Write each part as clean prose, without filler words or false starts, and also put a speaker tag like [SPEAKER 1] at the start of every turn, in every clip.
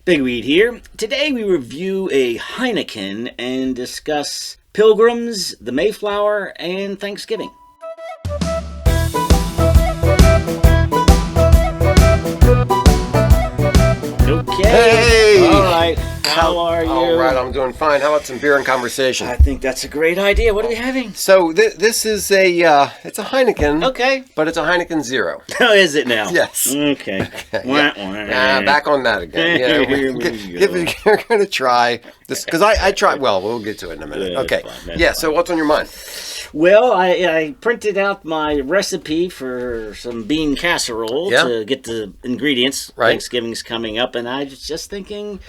[SPEAKER 1] Pigweed here. Today we review a Heineken and discuss Pilgrims, the Mayflower, and Thanksgiving. Okay.
[SPEAKER 2] Hey!
[SPEAKER 1] All right. How are you?
[SPEAKER 2] All right, I'm doing fine. How about some beer and conversation?
[SPEAKER 1] I think that's a great idea. What are we having?
[SPEAKER 2] So this is it's a Heineken.
[SPEAKER 1] Okay.
[SPEAKER 2] But it's a Heineken Zero.
[SPEAKER 1] How is it now?
[SPEAKER 2] Yes.
[SPEAKER 1] Okay.
[SPEAKER 2] Back on that again. Yeah, we're going to try this because I tried. Well, we'll get to it in a minute. Okay. Yeah. So what's on your mind?
[SPEAKER 1] Well, I printed out my recipe for some bean casserole to get the ingredients.
[SPEAKER 2] Right.
[SPEAKER 1] Thanksgiving's coming up, and I was just thinking,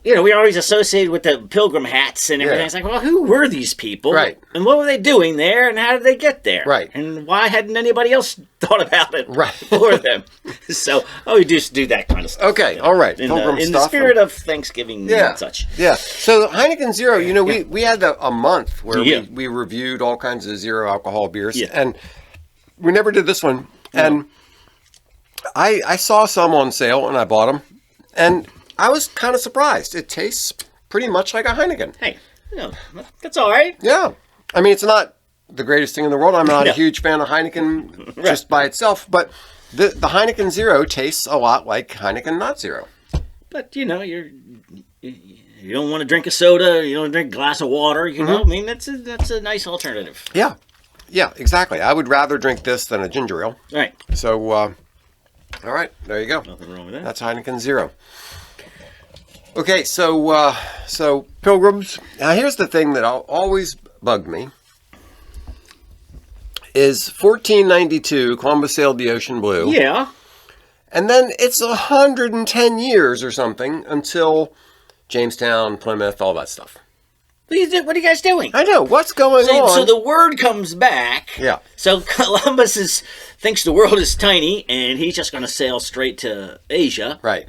[SPEAKER 1] we always associated with the pilgrim hats and everything.
[SPEAKER 2] Yeah.
[SPEAKER 1] It's like, well, who were these people?
[SPEAKER 2] Right.
[SPEAKER 1] And what were they doing there, and how did they get there?
[SPEAKER 2] Right.
[SPEAKER 1] And why hadn't anybody else thought about it
[SPEAKER 2] Right.
[SPEAKER 1] for them? So, we just do that kind of stuff.
[SPEAKER 2] Okay. All right.
[SPEAKER 1] In
[SPEAKER 2] Pilgrim
[SPEAKER 1] the
[SPEAKER 2] stuff
[SPEAKER 1] spirit of Thanksgiving and such.
[SPEAKER 2] Yeah. So the Heineken Zero, we had a month where we reviewed all kinds of zero alcohol beers, and we never did this one. And I saw some on sale, and I bought them, and I was kind of surprised. It tastes pretty much like a Heineken.
[SPEAKER 1] Hey, that's all right.
[SPEAKER 2] Yeah. I mean, it's not the greatest thing in the world. I'm not a huge fan of Heineken just by itself, but the Heineken Zero tastes a lot like Heineken Not Zero.
[SPEAKER 1] But, you don't want to drink a soda, you don't want to drink a glass of water, I mean, that's a nice alternative.
[SPEAKER 2] Yeah. Yeah, exactly. I would rather drink this than a ginger ale.
[SPEAKER 1] Right.
[SPEAKER 2] So, all right, there you go.
[SPEAKER 1] Nothing wrong with that.
[SPEAKER 2] That's Heineken Zero. Okay, so Pilgrims. Now, here's the thing that always bugged me: is 1492 Columbus sailed the ocean blue.
[SPEAKER 1] Yeah.
[SPEAKER 2] And then it's 110 years or something until Jamestown, Plymouth, all that stuff.
[SPEAKER 1] What are you guys doing?
[SPEAKER 2] I know. What's going on?
[SPEAKER 1] So the word comes back.
[SPEAKER 2] Yeah.
[SPEAKER 1] So Columbus thinks the world is tiny, and he's just going to sail straight to Asia.
[SPEAKER 2] Right.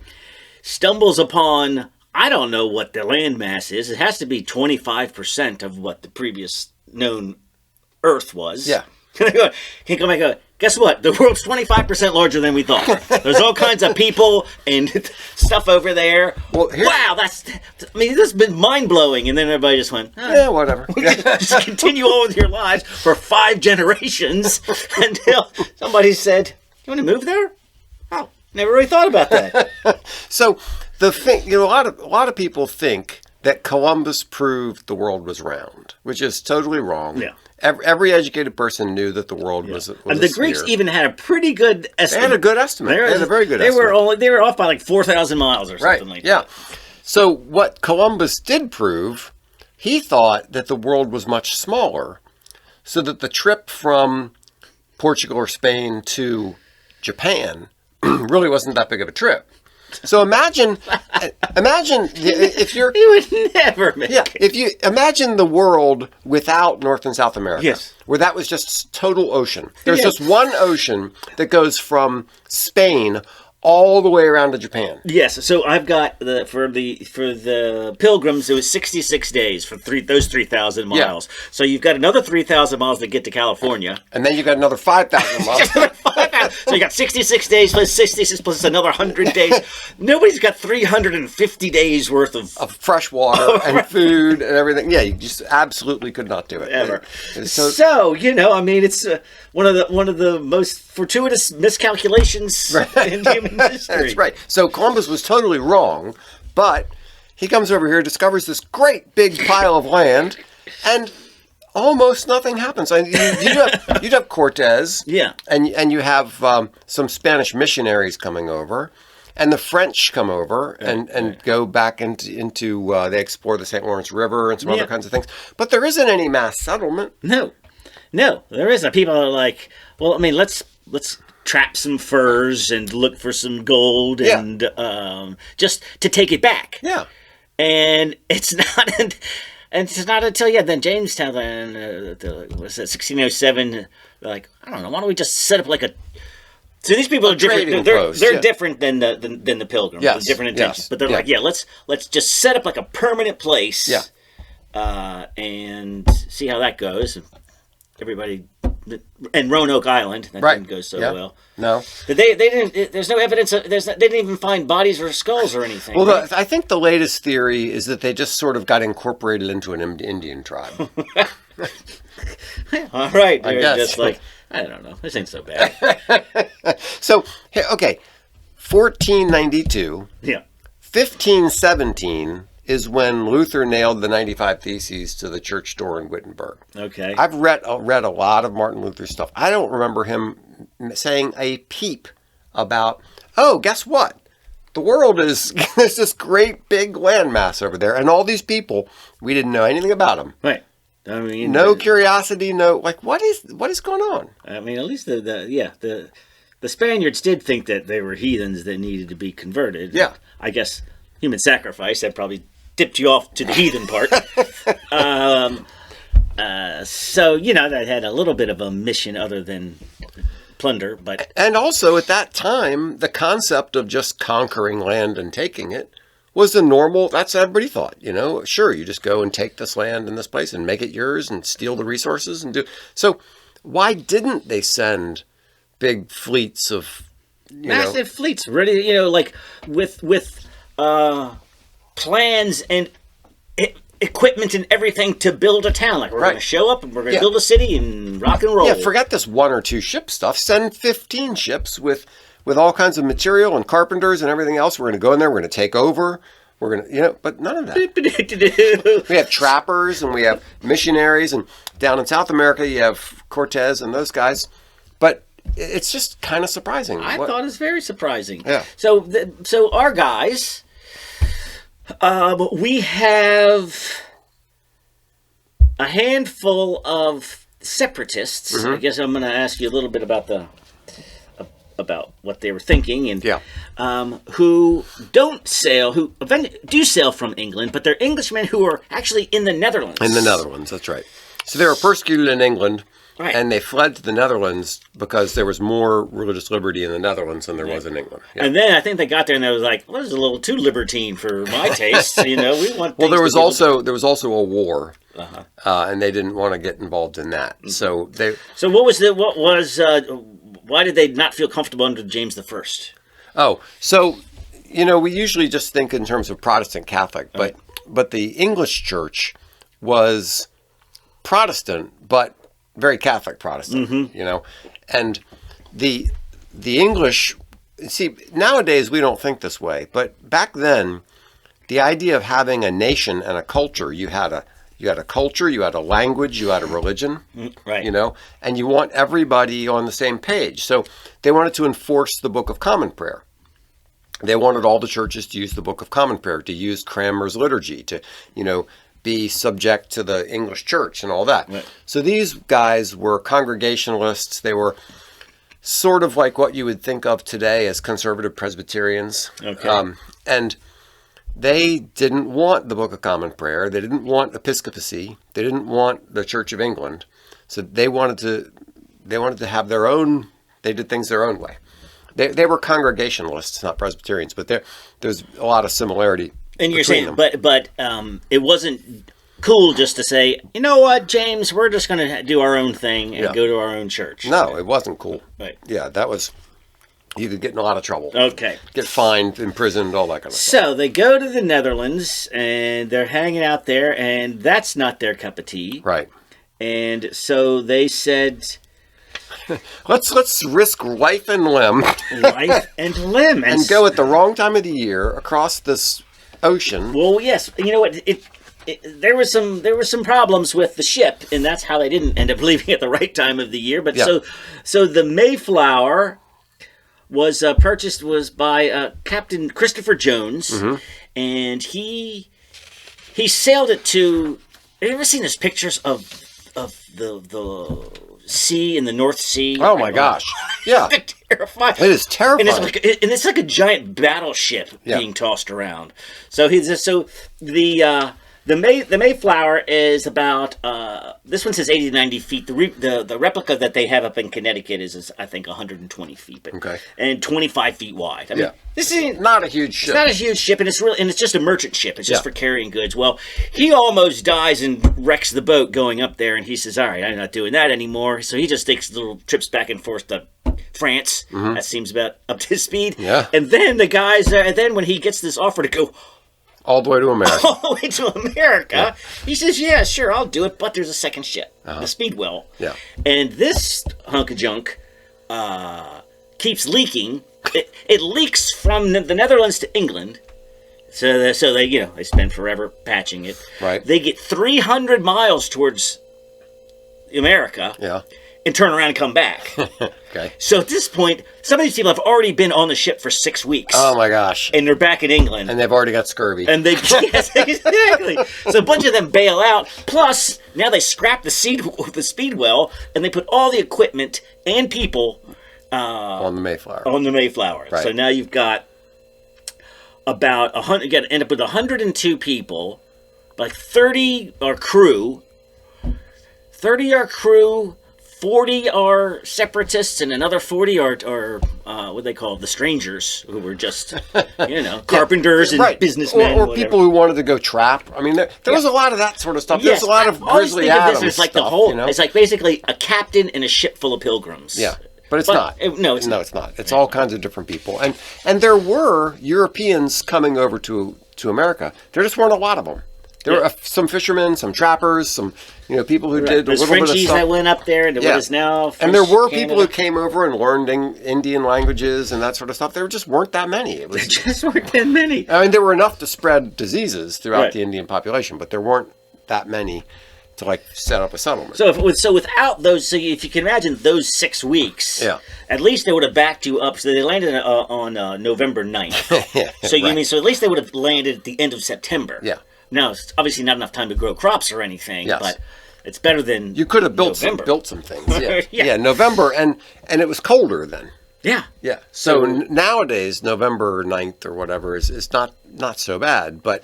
[SPEAKER 1] Stumbles upon, I don't know what the landmass is. It has to be 25% of what the previous known Earth was.
[SPEAKER 2] Yeah.
[SPEAKER 1] He come back and go, guess what? The world's 25% larger than we thought. There's all kinds of people and stuff over there. Well, wow, this has been mind-blowing. And then everybody just went,
[SPEAKER 2] yeah, whatever.
[SPEAKER 1] Just continue on with your lives for 5 generations until somebody said, you want to move there? Oh, never really thought about that.
[SPEAKER 2] So the thing, a lot of people think that Columbus proved the world was round, which is totally wrong.
[SPEAKER 1] Yeah.
[SPEAKER 2] Every educated person knew that the world was
[SPEAKER 1] and the Greeks even had a pretty good estimate.
[SPEAKER 2] They had a good estimate. They had a very good estimate.
[SPEAKER 1] They were off by like 4,000 miles or something like that.
[SPEAKER 2] Yeah. So what Columbus did prove, he thought that the world was much smaller, so that the trip from Portugal or Spain to Japan really wasn't that big of a trip. So imagine if you're...
[SPEAKER 1] You would never make it.
[SPEAKER 2] If you imagine the world without North and South America, where that was just total ocean. There's just one ocean that goes from Spain all the way around to Japan.
[SPEAKER 1] Yes, so I've got for the Pilgrims, it was 66 days for those 3,000 miles. Yeah. So you've got another 3,000 miles to get to California.
[SPEAKER 2] And then you've got another 5,000 miles.
[SPEAKER 1] So you got 66 days plus 66 plus another 100 days. Nobody's got 350 days worth of
[SPEAKER 2] fresh water and food and everything. Yeah, you just absolutely could not do it.
[SPEAKER 1] Ever. So I mean, it's one of the most fortuitous miscalculations in human history.
[SPEAKER 2] That's right. So Columbus was totally wrong, but he comes over here, discovers this great big pile of land, and almost nothing happens. I mean, you'd have Cortez, and you have some Spanish missionaries coming over, and the French come over and go back into they explore the St. Lawrence River and some other kinds of things. But there isn't any mass settlement.
[SPEAKER 1] No, there isn't. People are like, well, I mean, let's trap some furs and look for some gold and just to take it back.
[SPEAKER 2] Yeah.
[SPEAKER 1] And it's not until then Jamestown was it 1607? Like, I don't know. Why don't we just set up like a? So these people are different. They're different than the Pilgrims.
[SPEAKER 2] Yes.
[SPEAKER 1] Different intentions, but they're like, let's just set up like a permanent place.
[SPEAKER 2] Yeah.
[SPEAKER 1] And see how that goes. Everybody and Roanoke Island. That
[SPEAKER 2] Right.
[SPEAKER 1] didn't go so
[SPEAKER 2] Yeah.
[SPEAKER 1] well.
[SPEAKER 2] No.
[SPEAKER 1] But they didn't. There's no evidence. They didn't even find bodies or skulls or anything.
[SPEAKER 2] Well,
[SPEAKER 1] right?
[SPEAKER 2] I think the latest theory is that they just sort of got incorporated into an Indian tribe.
[SPEAKER 1] All right,
[SPEAKER 2] I
[SPEAKER 1] they're
[SPEAKER 2] guess.
[SPEAKER 1] just like, I don't know. This ain't so bad.
[SPEAKER 2] So, okay, 1492,
[SPEAKER 1] Yeah.
[SPEAKER 2] 1517 is when Luther nailed the 95 Theses to the church door in Wittenberg.
[SPEAKER 1] Okay.
[SPEAKER 2] I've read a lot of Martin Luther's stuff. I don't remember him saying a peep about, oh, guess what? The world is, there's this great big landmass over there, and all these people, we didn't know anything about them.
[SPEAKER 1] Right. I mean,
[SPEAKER 2] No curiosity, no, like, what is going on?
[SPEAKER 1] I mean, at least the Spaniards did think that they were heathens that needed to be converted.
[SPEAKER 2] Yeah.
[SPEAKER 1] I guess human sacrifice, that probably dipped you off to the heathen part. So, that had a little bit of a mission other than plunder, but...
[SPEAKER 2] And also, at that time, the concept of just conquering land and taking it was the normal, that's what everybody thought, Sure, you just go and take this land in this place and make it yours and steal the resources and do... So, why didn't they send big fleets of...
[SPEAKER 1] Massive fleets, ready, like with plans and equipment and everything to build a town. Like, we're going to show up and we're going to build a city and rock and roll.
[SPEAKER 2] Yeah, forget this 1 or 2 ship stuff. Send 15 ships with all kinds of material and carpenters and everything else. We're going to go in there. We're going to take over. We're going to, but none of that. We have trappers and we have missionaries. And down in South America, you have Cortez and those guys. But it's just kind of surprising.
[SPEAKER 1] I thought it was very surprising.
[SPEAKER 2] Yeah.
[SPEAKER 1] So our guys, we have a handful of separatists.
[SPEAKER 2] Mm-hmm.
[SPEAKER 1] I guess I'm going to ask you a little bit about about what they were thinking, and who do sail from England, but they're Englishmen who are actually in the Netherlands.
[SPEAKER 2] In the Netherlands, that's right. So they were persecuted in England.
[SPEAKER 1] Right.
[SPEAKER 2] And they fled to the Netherlands because there was more religious liberty in the Netherlands than there was in England. Yeah.
[SPEAKER 1] And then I think they got there and they was like, well, this is a little too libertine for my taste. We want.
[SPEAKER 2] Well, there was also a war, and they didn't want to get involved in that. Mm-hmm. So why did they not feel comfortable under James the First? Oh, so we usually just think in terms of Protestant Catholic, but the English Church was Protestant, but very Catholic Protestant, and the English, see, nowadays we don't think this way, but back then, the idea of having a nation and a culture, you had a culture, you had a language, you had a religion,
[SPEAKER 1] right?
[SPEAKER 2] And you want everybody on the same page. So they wanted to enforce the Book of Common Prayer. They wanted all the churches to use the Book of Common Prayer, to use Cranmer's liturgy, to, be subject to the English church and all that. Right. So these guys were Congregationalists. They were sort of like what you would think of today as conservative Presbyterians.
[SPEAKER 1] Okay.
[SPEAKER 2] And they didn't want the Book of Common Prayer. They didn't want episcopacy. They didn't want the Church of England. So they wanted to have their own, they did things their own way. They were Congregationalists, not Presbyterians, but there's a lot of similarity.
[SPEAKER 1] And you're saying, but it wasn't cool just to say, you know what, James, we're just going to do our own thing and go to our own church.
[SPEAKER 2] No, it wasn't cool.
[SPEAKER 1] Right.
[SPEAKER 2] Yeah, you could get in a lot of trouble.
[SPEAKER 1] Okay.
[SPEAKER 2] Get fined, imprisoned, all that kind of
[SPEAKER 1] stuff. So they go to the Netherlands and they're hanging out there, and that's not their cup of tea.
[SPEAKER 2] Right.
[SPEAKER 1] And so they said,
[SPEAKER 2] let's risk life and limb. And go at the wrong time of the year across this ocean.
[SPEAKER 1] Well, yes. You know what? There was some problems with the ship, and that's how they didn't end up leaving at the right time of the year. But so the Mayflower was purchased by Captain Christopher Jones, and he sailed it to. Have you ever seen those pictures of the sea in the North Sea?
[SPEAKER 2] Oh my gosh! Yeah,
[SPEAKER 1] it's terrifying.
[SPEAKER 2] It is terrifying,
[SPEAKER 1] and it's like a giant battleship being tossed around. So the the Mayflower is about this one says 80 to 90 feet. The replica that they have up in Connecticut is I think 120 feet, and 25 feet wide. I mean, this is
[SPEAKER 2] not a huge ship.
[SPEAKER 1] It's not a huge ship, and it's just a merchant ship. It's just for carrying goods. Well, he almost dies and wrecks the boat going up there, and he says, "All right, I'm not doing that anymore." So he just takes little trips back and forth to France. That seems about up to speed.
[SPEAKER 2] Yeah.
[SPEAKER 1] And then the guys, and then when he gets this offer to go
[SPEAKER 2] all the way to America.
[SPEAKER 1] All the way to America. He says, yeah, sure, I'll do it, but there's a second ship, the Speedwell.
[SPEAKER 2] Yeah.
[SPEAKER 1] And this hunk of junk keeps leaking. It leaks from the Netherlands to England. So they they spend forever patching it.
[SPEAKER 2] Right.
[SPEAKER 1] They get 300 miles towards America.
[SPEAKER 2] Yeah.
[SPEAKER 1] And turn around and come back.
[SPEAKER 2] Okay.
[SPEAKER 1] So at this point, some of these people have already been on the ship for 6 weeks.
[SPEAKER 2] Oh my gosh.
[SPEAKER 1] And they're back in England.
[SPEAKER 2] And they've already got scurvy.
[SPEAKER 1] And yes, exactly. So a bunch of them bail out. Plus, now they scrap the Speedwell, and they put all the equipment and people
[SPEAKER 2] on the Mayflower.
[SPEAKER 1] On the Mayflower.
[SPEAKER 2] Right.
[SPEAKER 1] So now you've got about 100. You got to end up with 102 people, like 30 are crew. 30 are crew. 40 are separatists, and another 40 are what they call the strangers, who were just, carpenters and businessmen.
[SPEAKER 2] Or people who wanted to go trap. I mean, there was a lot of that sort of stuff. There's a lot of Grizzly Adams
[SPEAKER 1] it's like
[SPEAKER 2] stuff,
[SPEAKER 1] the whole. It's like basically a captain in a ship full of pilgrims.
[SPEAKER 2] Yeah. But it's not.
[SPEAKER 1] No, it's
[SPEAKER 2] not. It's all kinds of different people. And there were Europeans coming over to America. There just weren't a lot of them. There were some fishermen, some trappers, some people who did a little bit of stuff.
[SPEAKER 1] that went up there, and what is now
[SPEAKER 2] and there were people who came over and learned Indian languages and that sort of stuff. There just weren't that many.
[SPEAKER 1] There just weren't that many.
[SPEAKER 2] I mean, there were enough to spread diseases throughout the Indian population, but there weren't that many to set up a settlement.
[SPEAKER 1] So without those, if you can imagine those 6 weeks, at least they would have backed you up. So they landed on November 9th. So at least they would have landed at the end of September.
[SPEAKER 2] Yeah.
[SPEAKER 1] Now, it's obviously not enough time to grow crops or anything, but it's better than
[SPEAKER 2] you could have built some things. Yeah, November, and it was colder then.
[SPEAKER 1] Yeah.
[SPEAKER 2] Yeah. So nowadays, November 9th or whatever is not so bad, but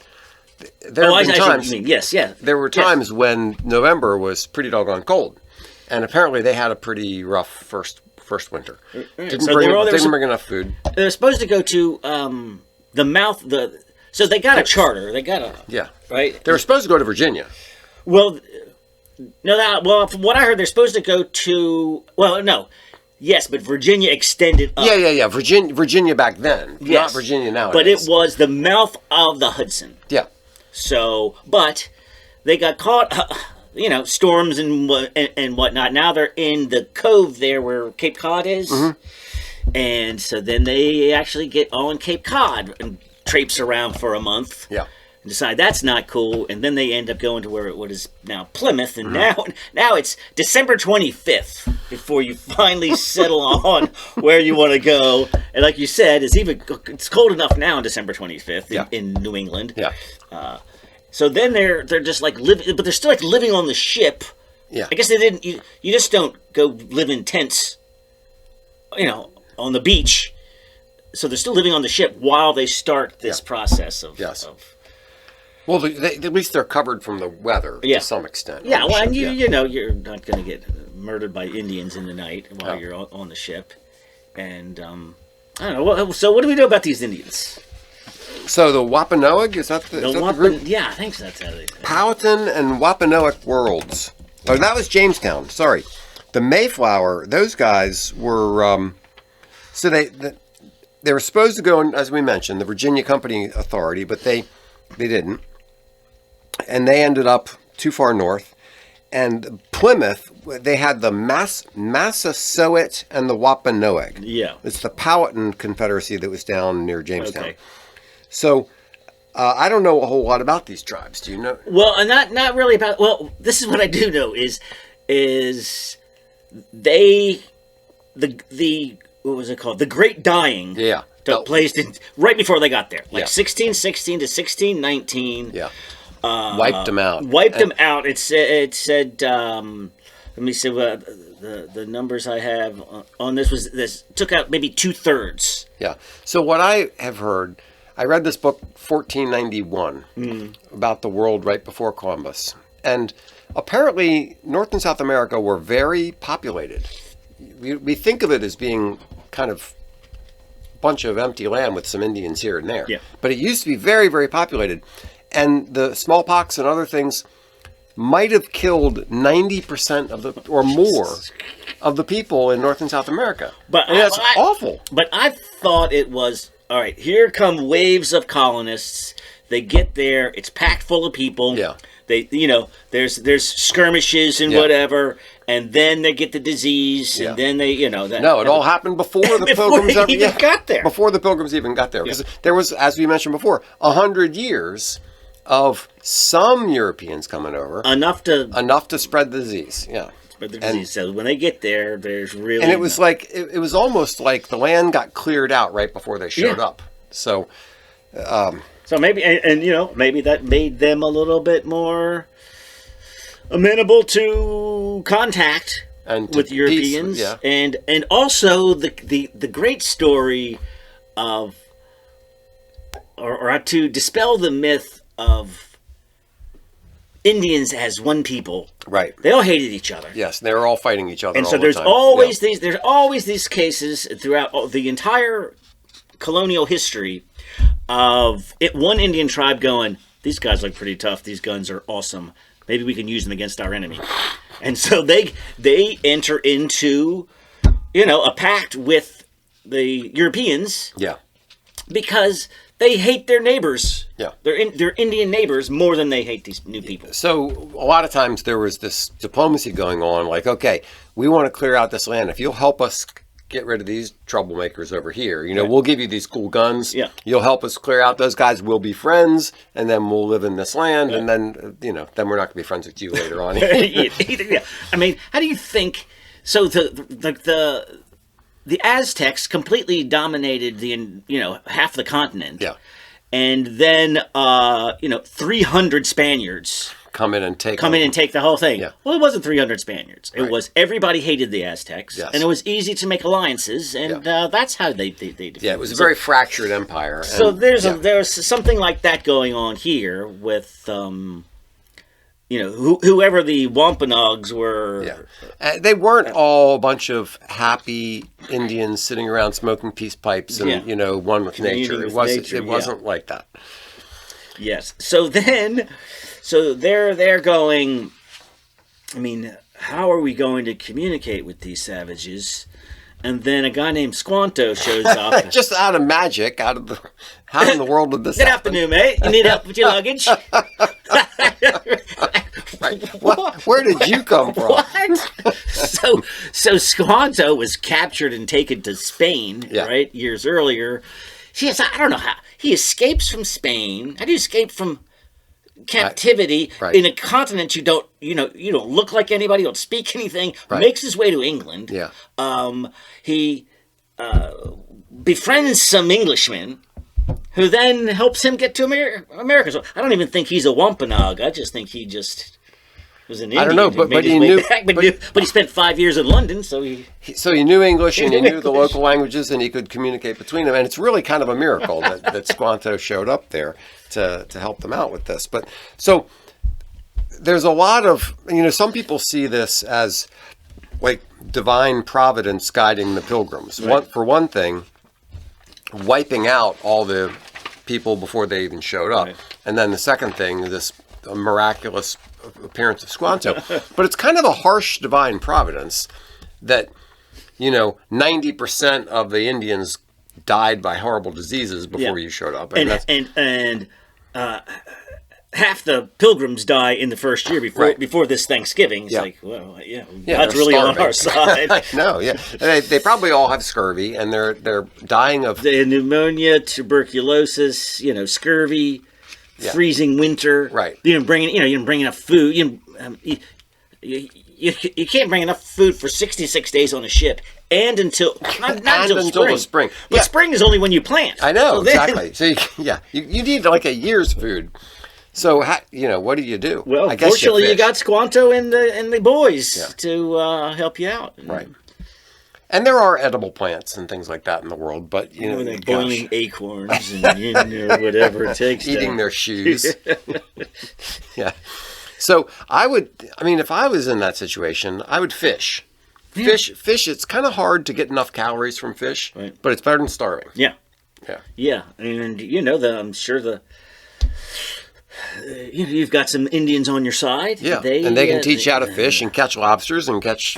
[SPEAKER 2] there have been times. There were times when November was pretty doggone cold, and apparently they had a pretty rough first winter. Didn't bring enough food.
[SPEAKER 1] They're supposed to go to So they got a charter. They got a right.
[SPEAKER 2] They were supposed to go to Virginia.
[SPEAKER 1] Well, no. From what I heard, they're supposed to go to. Well, no. Yes, but Virginia extended up.
[SPEAKER 2] Yeah. Virginia back then, not Virginia now.
[SPEAKER 1] But it was the mouth of the Hudson.
[SPEAKER 2] Yeah.
[SPEAKER 1] So, but they got caught. Storms and whatnot. Now they're in the cove there where Cape Cod is, and so then they actually get on Cape Cod and traipse around for a month.
[SPEAKER 2] Yeah.
[SPEAKER 1] And decide that's not cool, and then they end up going to what is now Plymouth, and now it's December 25th before you finally settle on where you want to go. And like you said, it's cold enough now on December 25th in New England.
[SPEAKER 2] Yeah.
[SPEAKER 1] So then they're just living, but they're still living on the ship.
[SPEAKER 2] Yeah.
[SPEAKER 1] I guess they didn't. You just don't go live in tents, on the beach. So they're still living on the ship while they start this process of.
[SPEAKER 2] Yes. Well, at least they're covered from the weather to some extent.
[SPEAKER 1] Yeah, well, and you're not going to get murdered by Indians in the night while you're on the ship. And, I don't know. So what do we know about these Indians?
[SPEAKER 2] So the Wampanoag, is that the group?
[SPEAKER 1] Yeah, I think that's how they...
[SPEAKER 2] Powhatan and Wampanoag worlds. Oh, that was Jamestown. Sorry. The Mayflower, those guys were... so they were supposed to go, as we mentioned, the Virginia Company Authority, but they didn't. And they ended up too far north. And Plymouth, they had the Massasoit and the Wampanoag.
[SPEAKER 1] Yeah.
[SPEAKER 2] It's the Powhatan Confederacy that was down near Jamestown.
[SPEAKER 1] Okay.
[SPEAKER 2] So, I don't know a whole lot about these tribes. Do you know?
[SPEAKER 1] Well, not really about... Well, this is what I do know is they... The what was it called? The Great Dying.
[SPEAKER 2] Yeah.
[SPEAKER 1] Took place right before they got there. 1616 to 1619.
[SPEAKER 2] Yeah. Wiped them out.
[SPEAKER 1] Them out. It said let me see the numbers I have on this took out maybe 2/3.
[SPEAKER 2] Yeah. So what I have heard, I read this book, 1491, about the world right before Columbus. And apparently, North and South America were very populated. We think of it as being kind of a bunch of empty land with some Indians here and there.
[SPEAKER 1] Yeah.
[SPEAKER 2] But it used to be very, very populated. And the smallpox and other things might have killed 90% of the, or more, of the people in North and South America.
[SPEAKER 1] But
[SPEAKER 2] that's awful.
[SPEAKER 1] But I thought it was, all right, here come waves of colonists. They get there, it's packed full of people.
[SPEAKER 2] Yeah.
[SPEAKER 1] They, there's skirmishes and whatever, and then they get the disease, and then they,
[SPEAKER 2] it all happened before the Pilgrims
[SPEAKER 1] even got there.
[SPEAKER 2] Before the Pilgrims even got there, because there was, as we mentioned before, 100 years of some Europeans coming over, enough to spread the disease. Yeah,
[SPEAKER 1] spread the disease. So when they get there, there's really,
[SPEAKER 2] and it was like it was almost like the land got cleared out right before they showed up. So.
[SPEAKER 1] So maybe, maybe that made them a little bit more amenable to contact with Europeans, and also the great story of, or to dispel the myth of Indians as one people.
[SPEAKER 2] Right.
[SPEAKER 1] They all hated each other.
[SPEAKER 2] Yes, they were all fighting each other.
[SPEAKER 1] And so there's always these cases throughout the entire colonial history of one Indian tribe going, these guys look pretty tough, these guns are awesome, maybe we can use them against our enemy. And so they enter into a pact with the Europeans, because they hate their neighbors, their Indian neighbors, more than they hate these new people.
[SPEAKER 2] So a lot of times there was this diplomacy going on, like, okay, we want to clear out this land, if you'll help us get rid of these troublemakers over here. We'll give you these cool guns. Yeah. You'll help us clear out those guys. We'll be friends, and then we'll live in this land, and then, then we're not going to be friends with you later on.
[SPEAKER 1] I mean, how do you think? So the Aztecs completely dominated half the continent.
[SPEAKER 2] Yeah.
[SPEAKER 1] And then 300 Spaniards
[SPEAKER 2] come in and take
[SPEAKER 1] the whole thing.
[SPEAKER 2] Yeah.
[SPEAKER 1] Well, it wasn't 300 Spaniards. It was everybody hated the Aztecs, and it was easy to make alliances, and that's how they defeated.
[SPEAKER 2] Yeah, it was a very fractured empire.
[SPEAKER 1] So there's something like that going on here with whoever the Wampanoags were.
[SPEAKER 2] Yeah. They weren't all a bunch of happy Indians sitting around smoking peace pipes and one with nature. It wasn't like that.
[SPEAKER 1] Yes. So they're going, I mean, how are we going to communicate with these savages? And then a guy named Squanto shows up.
[SPEAKER 2] Just out of magic, how in the world did this
[SPEAKER 1] happen?
[SPEAKER 2] Good
[SPEAKER 1] afternoon, mate. You need help with your luggage?
[SPEAKER 2] Where did you come from?
[SPEAKER 1] What? So Squanto was captured and taken to Spain, right, years earlier. Yes, I don't know how. He escapes from Spain. How do you escape from captivity in a continent you don't look like anybody, you don't speak anything, makes his way to England. He befriends some Englishmen who then helps him get to America. So I don't even think he's a Wampanoag. I just think he just was an Indian.
[SPEAKER 2] I don't know, but he knew.
[SPEAKER 1] But he spent 5 years in London, so he
[SPEAKER 2] knew English and he knew the local languages and he could communicate between them. And it's really kind of a miracle that Squanto showed up there to help them out with this. But so there's a lot of some people see this as like divine providence guiding the Pilgrims. For one thing, wiping out all the people before they even showed up, and then the second thing, this miraculous appearance of Squanto. But it's kind of a harsh divine providence that 90% of the Indians died by horrible diseases before you showed up,
[SPEAKER 1] and half the Pilgrims die in the first year before this Thanksgiving. It's like, well, God's really starving on our side.
[SPEAKER 2] No, they probably all have scurvy, and they're dying of
[SPEAKER 1] pneumonia, tuberculosis, scurvy, freezing winter.
[SPEAKER 2] Right.
[SPEAKER 1] You didn't bring enough food. You can't bring enough food for 66 days on a ship, and until the spring. But spring is only when you plant.
[SPEAKER 2] I know, exactly. So you need like a year's food. So what do you do?
[SPEAKER 1] Well, I guess fortunately, you got Squanto and the boys to help you out.
[SPEAKER 2] Right. And there are edible plants and things like that in the world, but
[SPEAKER 1] when they're boiling acorns and whatever it takes.
[SPEAKER 2] Eating their shoes. Yeah. So if I was in that situation, I would fish. Yeah. Fish, it's kind of hard to get enough calories from fish, right, but it's better than starving.
[SPEAKER 1] Yeah.
[SPEAKER 2] Yeah.
[SPEAKER 1] Yeah. And I'm sure you've got some Indians on your side.
[SPEAKER 2] Yeah, and they can teach you how to fish and catch lobsters and catch.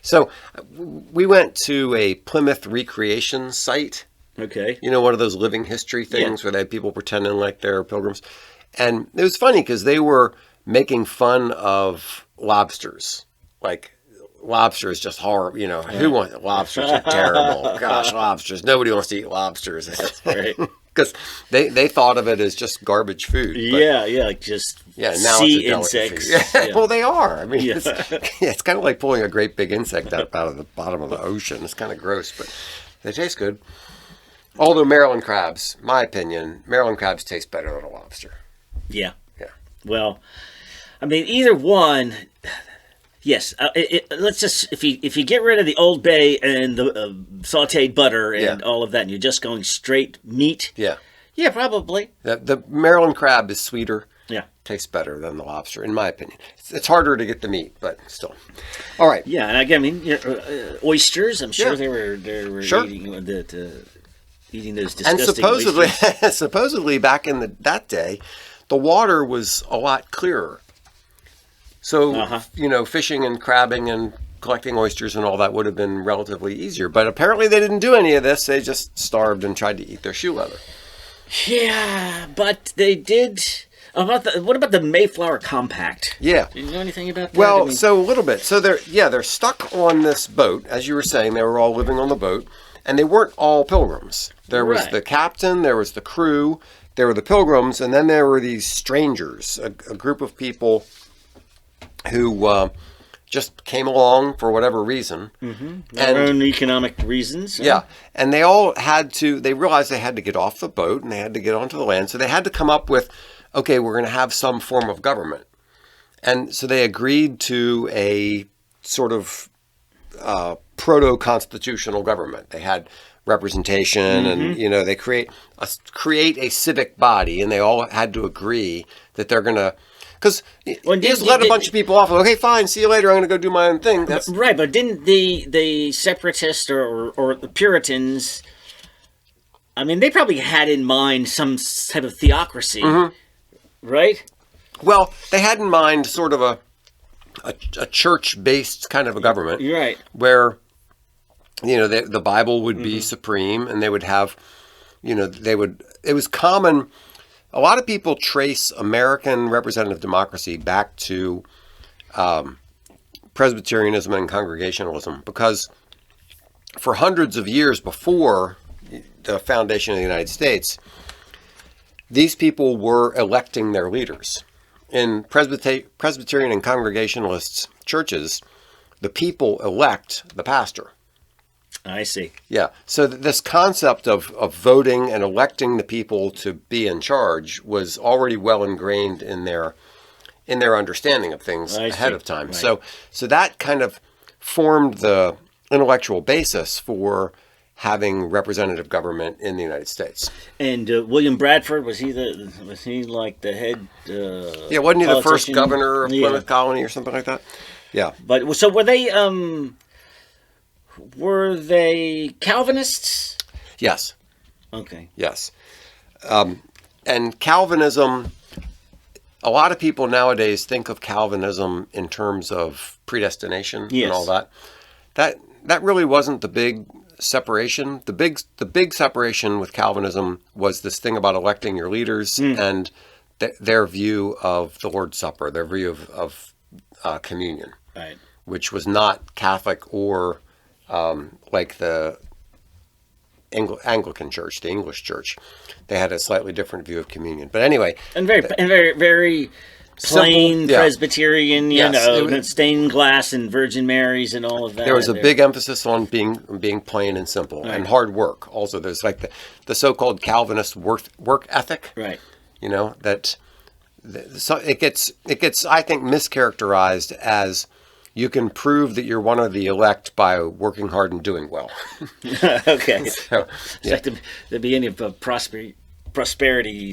[SPEAKER 2] So we went to a Plymouth recreation site.
[SPEAKER 1] Okay.
[SPEAKER 2] One of those living history things where they had people pretending like they're pilgrims. And it was funny because they were making fun of lobsters. Like, lobster is just horrible. Who wants lobsters are terrible. Gosh, lobsters. Nobody wants to eat lobsters.
[SPEAKER 1] That's right.
[SPEAKER 2] Because they thought of it as just garbage food.
[SPEAKER 1] Like just
[SPEAKER 2] now
[SPEAKER 1] sea insects.
[SPEAKER 2] Yeah. Well, they are. I mean, it's kind of like pulling a great big insect out of the bottom of the ocean. It's kind of gross, but they taste good. Although Maryland crabs, my opinion, Maryland crabs taste better than a lobster.
[SPEAKER 1] Yeah.
[SPEAKER 2] Yeah.
[SPEAKER 1] Well, I mean, either one. Yes, let's just if you get rid of the Old Bay and the sautéed butter and all of that, and you're just going straight meat.
[SPEAKER 2] Yeah.
[SPEAKER 1] Yeah, probably.
[SPEAKER 2] The Maryland crab is sweeter.
[SPEAKER 1] Yeah.
[SPEAKER 2] Tastes better than the lobster, in my opinion. It's harder to get the meat, but still. All right.
[SPEAKER 1] Yeah, and again, oysters. I'm sure they were eating eating those disgusting oysters.
[SPEAKER 2] And supposedly back in that day, the water was a lot clearer. So, fishing and crabbing and collecting oysters and all that would have been relatively easier. But apparently they didn't do any of this. They just starved and tried to eat their shoe leather.
[SPEAKER 1] Yeah, but they did. What about the Mayflower Compact?
[SPEAKER 2] Yeah.
[SPEAKER 1] Do you know anything about that?
[SPEAKER 2] Well, so a little bit. So they're stuck on this boat. As you were saying, they were all living on the boat. And they weren't all pilgrims. There was the captain, there was the crew, there were the pilgrims, and then there were these strangers, a group of people who just came along for whatever reason.
[SPEAKER 1] Mm-hmm. Their own economic reasons.
[SPEAKER 2] Yeah. And they realized they had to get off the boat and they had to get onto the land. So they had to come up with, okay, we're going to have some form of government. And so they agreed to a sort of proto-constitutional government. They had representation and, they create a civic body, and they all had to agree that they're going to. Because you just let a bunch of people off. Okay, fine. See you later. I'm going to go do my own thing. That's
[SPEAKER 1] right. But didn't the separatists or the Puritans? I mean, they probably had in mind some type of theocracy, right?
[SPEAKER 2] Well, they had in mind sort of a church-based kind of a government,
[SPEAKER 1] right?
[SPEAKER 2] Where the Bible would be supreme, and they would have, It was common. A lot of people trace American representative democracy back to Presbyterianism and Congregationalism because for hundreds of years before the foundation of the United States, these people were electing their leaders. In Presbyterian and Congregationalist churches, the people elect the pastor.
[SPEAKER 1] I see.
[SPEAKER 2] Yeah. So this concept of voting and electing the people to be in charge was already well ingrained in their understanding of things ahead of time. Right. So that kind of formed the intellectual basis for having representative government in the United States.
[SPEAKER 1] And William Bradford, was he like the head?
[SPEAKER 2] Wasn't he the first governor of Plymouth Colony or something like that? Yeah.
[SPEAKER 1] But so were they? Were they Calvinists?
[SPEAKER 2] Yes.
[SPEAKER 1] Okay.
[SPEAKER 2] Yes. And Calvinism, a lot of people nowadays think of Calvinism in terms of predestination and all that. That really wasn't the big separation. The big separation with Calvinism was this thing about electing your leaders and their view of the Lord's Supper, their view of communion,
[SPEAKER 1] right,
[SPEAKER 2] which was not Catholic or like the Anglican Church, the English Church. They had a slightly different view of communion. But anyway,
[SPEAKER 1] and very plain simple, Presbyterian, stained glass and Virgin Marys and all of that.
[SPEAKER 2] There was a big emphasis on being plain and simple and hard work. Also, there's like the so-called Calvinist work ethic.
[SPEAKER 1] Right.
[SPEAKER 2] So it gets I think mischaracterized as you can prove that you're one of the elect by working hard and doing well.
[SPEAKER 1] Okay.
[SPEAKER 2] So,
[SPEAKER 1] It's like the beginning of prosperity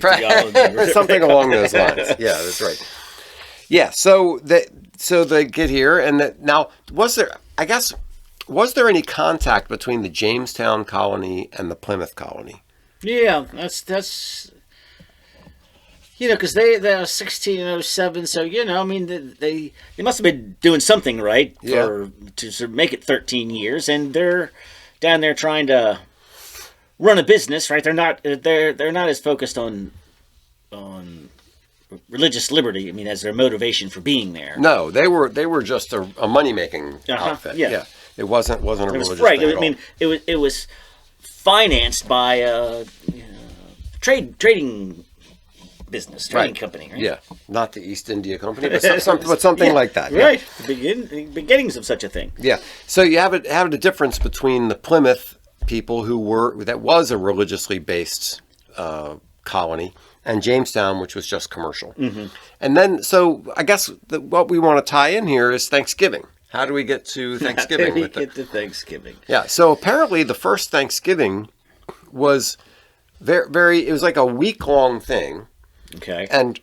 [SPEAKER 1] theology.
[SPEAKER 2] something along those lines. Yeah, that's right. Yeah, so they get here, and now was there any contact between the Jamestown colony and the Plymouth colony?
[SPEAKER 1] Yeah, that's because they're 1607, so I mean they must have been doing something right to sort of make it 13 years, and they're down there trying to run a business, right? They're not as focused on religious liberty, I mean, as their motivation for being there.
[SPEAKER 2] No, they were just a money making outfit. Yeah. It wasn't a religious
[SPEAKER 1] right.
[SPEAKER 2] thing at
[SPEAKER 1] I mean, it was financed by trading business, trading company, right?
[SPEAKER 2] Yeah, not the East India Company, but something like that.
[SPEAKER 1] Right. Yeah. The beginnings of such a thing.
[SPEAKER 2] Yeah. So you have a difference between the Plymouth people that was a religiously based colony, and Jamestown, which was just commercial. Mm-hmm. And then, so I guess what we want to tie in here is Thanksgiving. How do we get to Thanksgiving?
[SPEAKER 1] Get to Thanksgiving.
[SPEAKER 2] Yeah. So apparently, the first Thanksgiving was it was like a week-long thing.
[SPEAKER 1] Okay.
[SPEAKER 2] And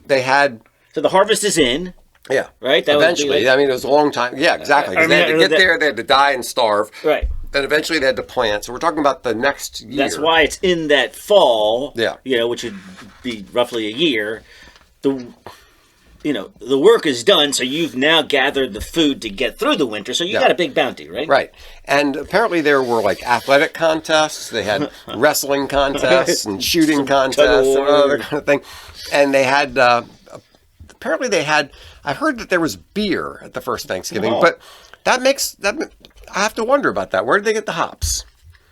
[SPEAKER 2] they had...
[SPEAKER 1] So the harvest is in.
[SPEAKER 2] Yeah.
[SPEAKER 1] Right?
[SPEAKER 2] Eventually. I mean, it was a long time. Yeah, exactly. They had to get there, they had to die and starve.
[SPEAKER 1] Right.
[SPEAKER 2] Then eventually they had to plant. So we're talking about the next year.
[SPEAKER 1] That's why it's in that fall.
[SPEAKER 2] Yeah.
[SPEAKER 1] Which would be roughly a year. The work is done, so you've now gathered the food to get through the winter, so you got a big bounty, right?
[SPEAKER 2] Right. And apparently there were like athletic contests, they had wrestling contests and shooting contests and other kind of thing. And they had, I heard that there was beer at the first Thanksgiving, but I have to wonder about that. Where did they get the hops?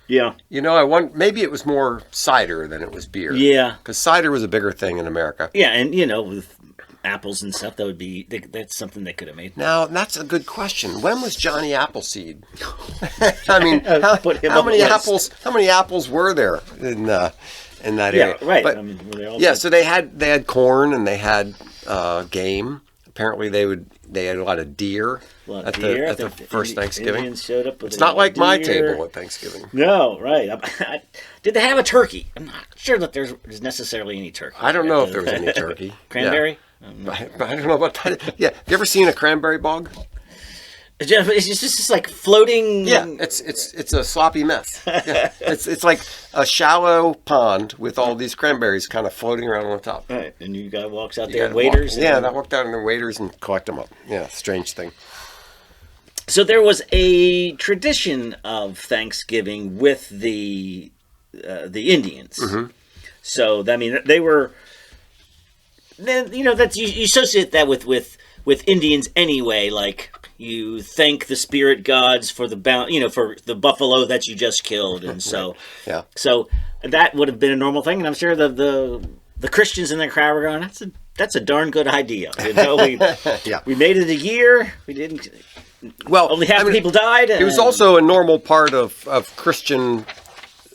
[SPEAKER 1] Yeah.
[SPEAKER 2] Maybe it was more cider than it was beer.
[SPEAKER 1] Yeah.
[SPEAKER 2] Because cider was a bigger thing in America.
[SPEAKER 1] Yeah, and with apples and stuff, that's something they could have made.
[SPEAKER 2] Now, that's a good question. When was Johnny Appleseed? I mean, how many apples were there in that area?
[SPEAKER 1] Yeah, right.
[SPEAKER 2] But,
[SPEAKER 1] I mean,
[SPEAKER 2] so they had corn and they had game. Apparently, they had a lot of deer at the first Thanksgiving.
[SPEAKER 1] Indians showed up with
[SPEAKER 2] it's not like my table at Thanksgiving.
[SPEAKER 1] No, right. Did they have a turkey? I'm not sure that there's necessarily any turkey.
[SPEAKER 2] I don't know if there was any turkey.
[SPEAKER 1] Cranberry?
[SPEAKER 2] Yeah. I don't know about that. Yeah. Have you ever seen a cranberry bog?
[SPEAKER 1] It's just like floating.
[SPEAKER 2] Yeah, it's a sloppy mess. Yeah. It's like a shallow pond with all these cranberries kind of floating around on the top.
[SPEAKER 1] Right, and you guy walks out there and waders.
[SPEAKER 2] I walked out in the waders and collect them up. Yeah, strange thing.
[SPEAKER 1] So there was a tradition of Thanksgiving with the Indians. Mm-hmm. So I mean, they were. Then that you associate that with Indians anyway, like. You thank the spirit gods for the for the buffalo that you just killed, and so so that would have been a normal thing. And I'm sure the Christians in the crowd were going, "That's a darn good idea." We made it a year. We didn't.
[SPEAKER 2] Well,
[SPEAKER 1] only half the people died.
[SPEAKER 2] It was also a normal part of Christian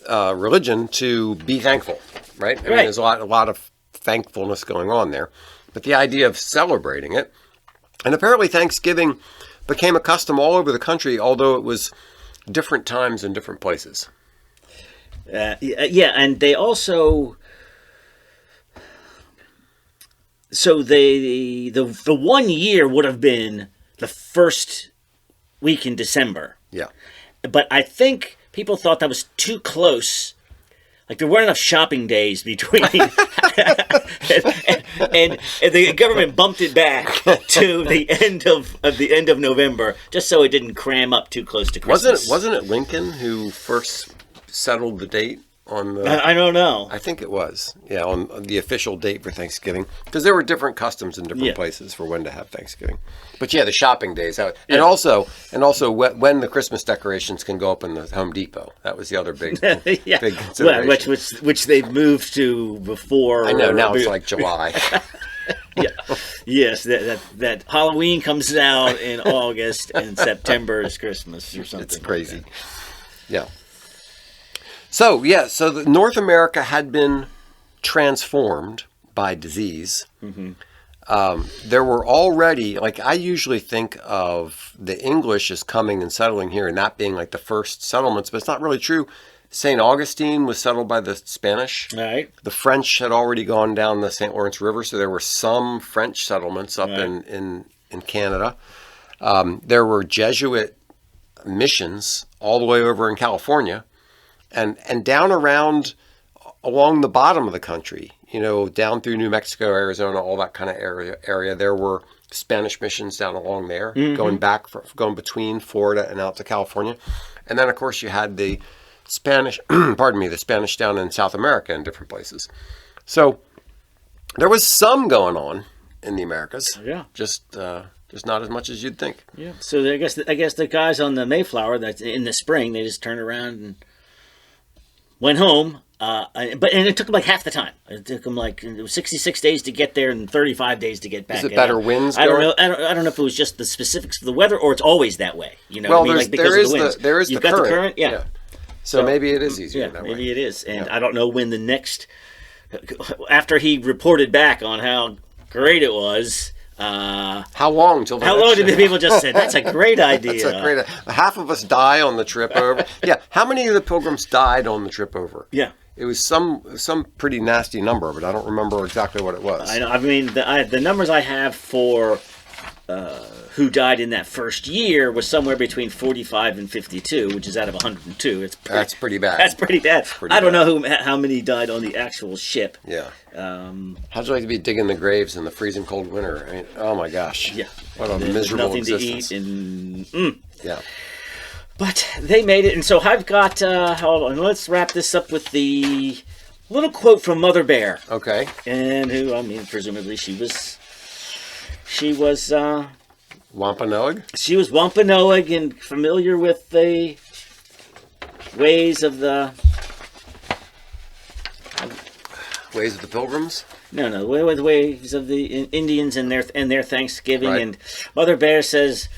[SPEAKER 2] religion to be thankful, right? I mean, there's a lot of thankfulness going on there, but the idea of celebrating it, and apparently Thanksgiving became a custom all over the country, although it was different times in different places.
[SPEAKER 1] And they also... So the 1 year would have been the first week in December.
[SPEAKER 2] Yeah.
[SPEAKER 1] But I think people thought that was too close. Like there weren't enough shopping days between, and the government bumped it back to the end of November, just so it didn't cram up too close to Christmas.
[SPEAKER 2] Wasn't it Lincoln who first settled the date on the?
[SPEAKER 1] I don't know.
[SPEAKER 2] I think it was. Yeah, on the official date for Thanksgiving, because there were different customs in different places for when to have Thanksgiving. But the shopping days, and also when the Christmas decorations can go up in the Home Depot. That was the other big big consideration.
[SPEAKER 1] Which they've moved to before.
[SPEAKER 2] I know now it's like July.
[SPEAKER 1] Yes, that Halloween comes out in August and September is Christmas or something.
[SPEAKER 2] It's crazy. Yeah. So North America had been transformed by disease. Mm-hmm. there were already, like, I usually think of the English as coming and settling here and that being like the first settlements, but it's not really true. St. Augustine was settled by the Spanish.
[SPEAKER 1] Right.
[SPEAKER 2] The French had already gone down the St. Lawrence River, so there were some French settlements up in Canada. There were Jesuit missions all the way over in California, and down around along the bottom of the country, down through New Mexico, Arizona, all that kind of area. There were Spanish missions down along there, going between Florida and out to California. And then, of course, you had the Spanish, the Spanish down in South America in different places. So there was some going on in the Americas.
[SPEAKER 1] Yeah.
[SPEAKER 2] Just not as much as you'd think.
[SPEAKER 1] Yeah. So I guess the guys on the Mayflower, that's in the spring, they just turned around and went home. And it took them like half the time. It took them like 66 days to get there and 35 days to get back.
[SPEAKER 2] Is it better winds?
[SPEAKER 1] I don't know. I don't know if it was just the specifics of the weather or it's always that way.
[SPEAKER 2] Well,
[SPEAKER 1] what I mean? Because of the winds.
[SPEAKER 2] There is
[SPEAKER 1] You've
[SPEAKER 2] the
[SPEAKER 1] got
[SPEAKER 2] current.
[SPEAKER 1] the current. Yeah.
[SPEAKER 2] So maybe it is easier that way.
[SPEAKER 1] Maybe it is. And I don't know when the next, after he reported back on how great it was.
[SPEAKER 2] How long till?
[SPEAKER 1] How long did the people just say that's a great idea?
[SPEAKER 2] That's a great. Half of us die on the trip over. Yeah. How many of the Pilgrims died on the trip over?
[SPEAKER 1] Yeah.
[SPEAKER 2] It was some pretty nasty number, but I don't remember exactly what it was.
[SPEAKER 1] I know. I mean, the numbers I have for who died in that first year was somewhere between 45 and 52, which is out of 102.
[SPEAKER 2] That's pretty bad.
[SPEAKER 1] That's pretty bad. I don't know how many died on the actual ship.
[SPEAKER 2] Yeah. How'd you like to be digging the graves in the freezing cold winter? I mean, oh my gosh.
[SPEAKER 1] Yeah.
[SPEAKER 2] What a miserable
[SPEAKER 1] nothing
[SPEAKER 2] existence.
[SPEAKER 1] To eat and
[SPEAKER 2] Yeah.
[SPEAKER 1] But they made it, and so I've got. Hold on, let's wrap this up with the little quote from Mother Bear.
[SPEAKER 2] Okay.
[SPEAKER 1] And who, I mean, presumably she was
[SPEAKER 2] Wampanoag?
[SPEAKER 1] She was Wampanoag and familiar with the ways of the
[SPEAKER 2] Pilgrims?
[SPEAKER 1] No, the ways of the Indians and their Thanksgiving.
[SPEAKER 2] Right.
[SPEAKER 1] And Mother Bear says,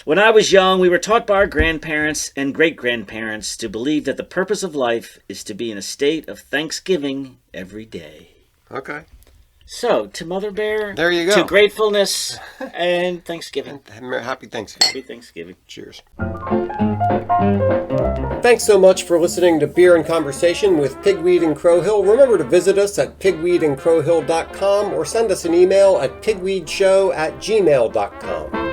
[SPEAKER 1] when I was young, we were taught by our grandparents and great-grandparents to believe that the purpose of life is to be in a state of thanksgiving every day.
[SPEAKER 2] Okay.
[SPEAKER 1] So, to Mother Bear,
[SPEAKER 2] there you go.
[SPEAKER 1] To gratefulness and Thanksgiving.
[SPEAKER 2] Happy Thanksgiving.
[SPEAKER 1] Happy Thanksgiving.
[SPEAKER 2] Cheers. Thanks so much for listening to Beer and Conversation with Pigweed and Crowhill. Remember to visit us at pigweedandcrowhill.com or send us an email at pigweedshow@gmail.com.